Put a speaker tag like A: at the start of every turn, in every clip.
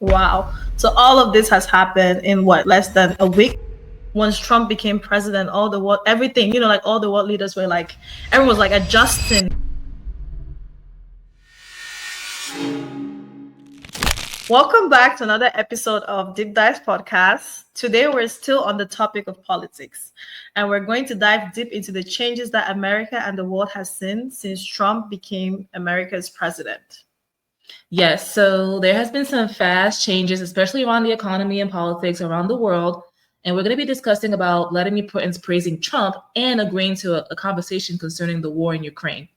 A: Wow. So all of this has happened in what, less than a week? Once Trump became president, all the world, everything, like all the world leaders were like, everyone was like adjusting. Welcome back to another episode of Deep Dive Podcast. Today we're still on the topic of politics, and we're going to dive deep into the changes that America and the world has seen since Trump became America's president.
B: Yes, so there has been some fast changes, especially around the economy and politics around the world. And we're going to be discussing about Vladimir Putin's praising Trump and agreeing to a conversation concerning the war in Ukraine.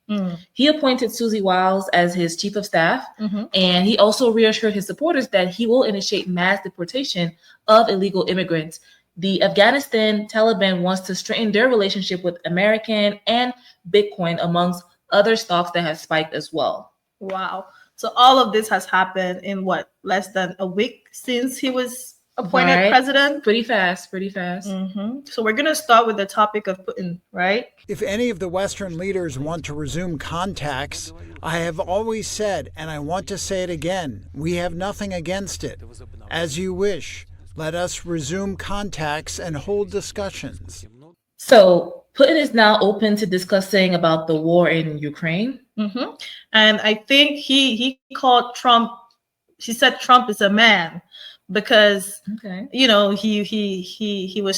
B: He appointed Susie Wiles as his chief of staff, and he also reassured his supporters that he will initiate mass deportation of illegal immigrants. The Afghanistan Taliban wants to strengthen their relationship with American and Bitcoin, amongst other stocks that have spiked as well.
A: Wow. So all of this has happened in what, less than a week since he was appointed president?
B: Pretty fast.
A: So we're going to start with the topic of Putin, right?
C: If any of the Western leaders want to resume contacts, I have always said, and I want to say it again, we have nothing against it. As you wish, let us resume contacts and hold discussions.
B: So Putin is now open to discussing about the war in Ukraine.
A: And I think he called Trump, he said Trump is a man because,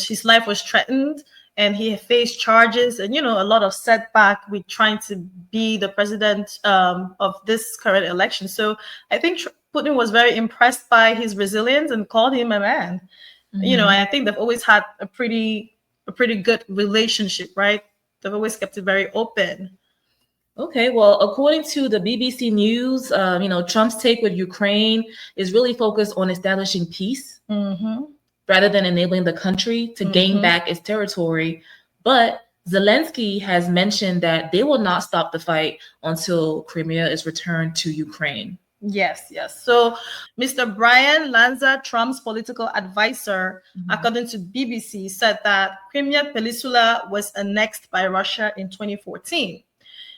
A: his life was threatened and he faced charges and, a lot of setback with trying to be the president of this current election. So I think Putin was very impressed by his resilience and called him a man. I think they've always had a pretty good relationship, right? They've always kept it very open.
B: Okay, well, according to the BBC News, Trump's take with Ukraine is really focused on establishing peace rather than enabling the country to gain back its territory. But Zelensky has mentioned that they will not stop the fight until Crimea is returned to Ukraine.
A: Yes. So Mr. Brian Lanza, Trump's political advisor, according to BBC, said that Crimea Peninsula was annexed by Russia in 2014.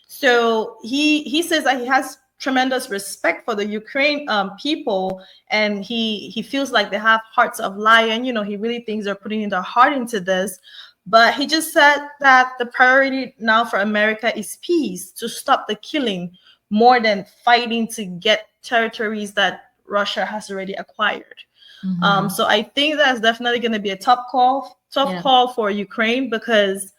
A: So he says that he has tremendous respect for the Ukraine people, and he feels like they have hearts of lion. He really thinks they're putting in their heart into this. But he just said that the priority now for America is peace, to stop the killing more than fighting to get territories that Russia has already acquired. So I think that's definitely going to be a tough call for Ukraine because,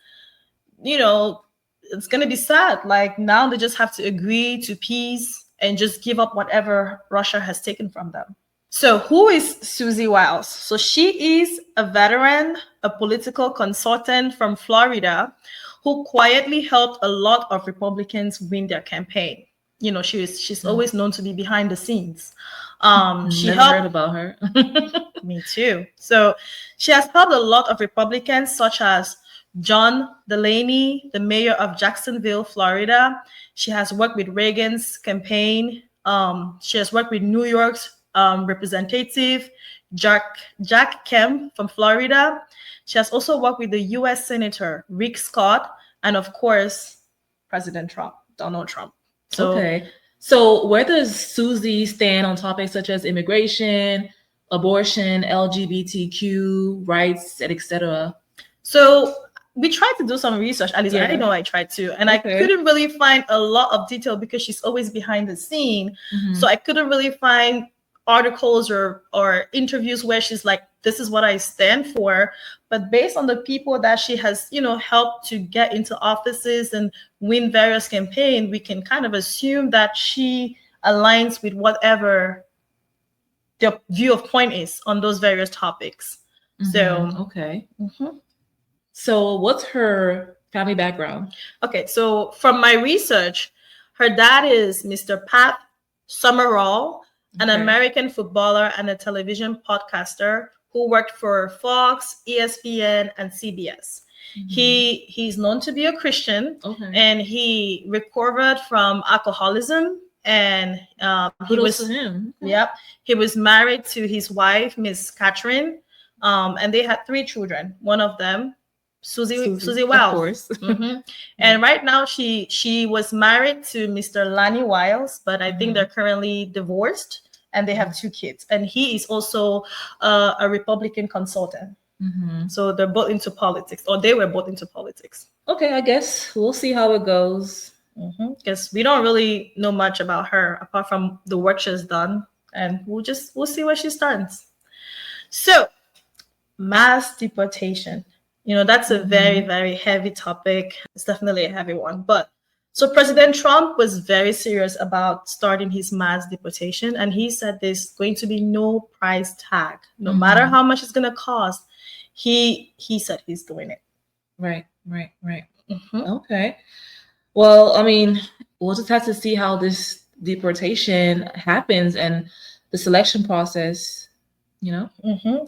A: it's going to be sad. Like now they just have to agree to peace and just give up whatever Russia has taken from them. So who is Susie Wiles? So she is a veteran, a political consultant from Florida who quietly helped a lot of Republicans win their campaign. She's always known to be behind the scenes.
B: She heard about her.
A: Me too. So she has helped a lot of Republicans, such as John Delaney, the mayor of Jacksonville, Florida. She has worked with Reagan's campaign. She has worked with New York's representative, Jack Kemp from Florida. She has also worked with the U.S. Senator, Rick Scott, and of course, President Trump, Donald Trump.
B: So where does Susie stand on topics such as immigration, abortion, LGBTQ rights, etc.?
A: So we tried to do some research, at least I know I tried to, and I couldn't really find a lot of detail because she's always behind the scene. So I couldn't really find articles or interviews where she's like, this is what I stand for. But based on the people that she has, helped to get into offices and win various campaigns, we can kind of assume that she aligns with whatever the view of point is on those various topics.
B: So what's her family background?
A: Okay, so from my research, her dad is Mr. Pat Summerall, an American footballer and a television podcaster who worked for Fox, ESPN, and CBS. He's known to be a Christian, and he recovered from alcoholism, and he was married to his wife, Miss Catherine, and they had 3 children. One of them, Susie Wiles. And right now she was married to Mr. Lanny Wiles, but I think they're currently divorced. and they have 2 kids. And he is also a Republican consultant. So they're both into politics, or they were both into politics.
B: Okay, I guess we'll see how it goes.
A: Because we don't really know much about her apart from the work she's done, and we'll see where she stands. So, mass deportation. That's a very, very heavy topic. It's definitely a heavy one. But so President Trump was very serious about starting his mass deportation, and he said there's going to be no price tag, no matter how much it's going to cost. He said he's doing it.
B: Right. Okay. Well, I mean, we'll just have to see how this deportation happens and the selection process,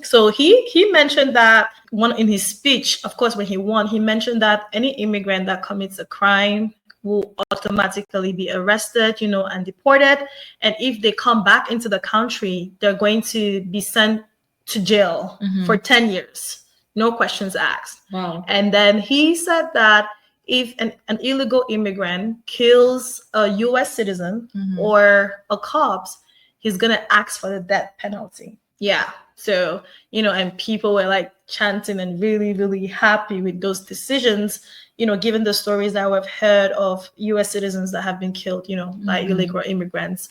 A: So he mentioned that in his speech, of course, when he won, he mentioned that any immigrant that commits a crime will automatically be arrested, and deported. And if they come back into the country, they're going to be sent to jail for 10 years. No questions asked.
B: Wow.
A: And then he said that if an illegal immigrant kills a U.S. citizen or a cops, he's going to ask for the death penalty. Yeah. So, and people were like chanting and really, really happy with those decisions, given the stories that we've heard of U.S. citizens that have been killed, by illegal immigrants.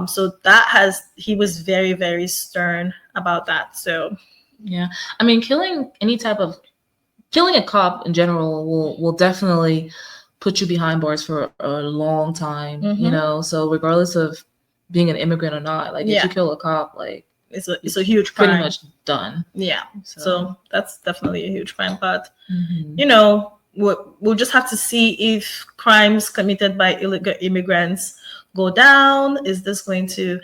A: So he was very, very stern about that. So,
B: yeah, I mean, killing a cop in general will definitely put you behind bars for a long time, so regardless of being an immigrant or not, like if you kill a cop, like
A: it's a huge crime.
B: Pretty much done.
A: Yeah. So that's definitely a huge crime. But we'll just have to see if crimes committed by illegal immigrants go down. Is this going to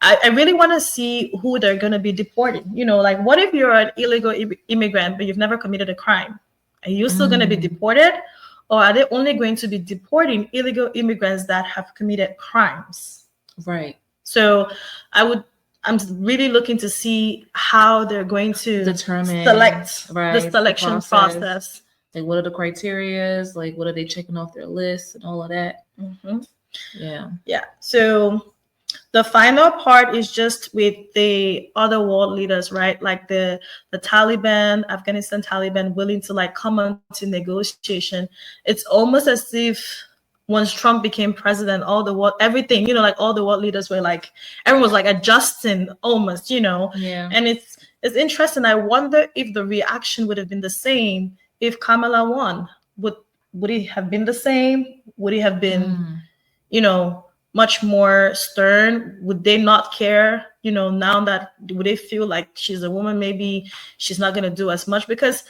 A: I really want to see who they're going to be deporting. Like what if you're an illegal immigrant, but you've never committed a crime? Are you still going to be deported? Or are they only going to be deporting illegal immigrants that have committed crimes?
B: Right.
A: So I'm really looking to see how they're going to
B: determine
A: the selection process.
B: Like what are the criterias? Like what are they checking off their list and all of that? Yeah.
A: So the final part is just with the other world leaders, right? Like the Taliban, Afghanistan Taliban, willing to like come on to negotiation. It's almost as if once Trump became president, everything, like all the world leaders were like, everyone was like adjusting almost,
B: Yeah.
A: And it's interesting. I wonder if the reaction would have been the same if Kamala won. Would it have been the same? Would it have been, much more stern? Would they not care? Now that would they feel like she's a woman, maybe she's not going to do as much, because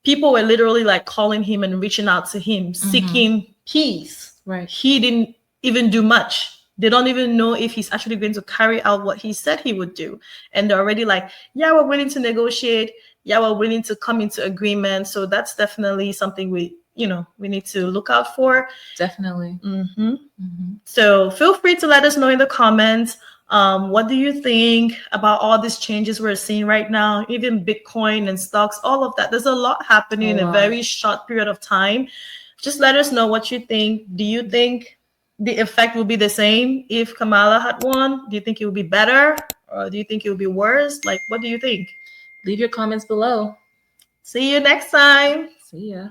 A: people were literally like calling him and reaching out to him, seeking peace.
B: Right.
A: He didn't even do much. They don't even know if he's actually going to carry out what he said he would do. And they're already like, yeah, we're willing to negotiate. Yeah, we're willing to come into agreement. So that's definitely something we need to look out for.
B: Definitely.
A: So feel free to let us know in the comments. What do you think about all these changes we're seeing right now? Even Bitcoin and stocks, all of that. There's a lot happening in a very short period of time. Just let us know what you think. Do you think the effect will be the same if Kamala had won? Do you think it would be better? Or do you think it would be worse? Like, what do you think?
B: Leave your comments below.
A: See you next time.
B: See ya.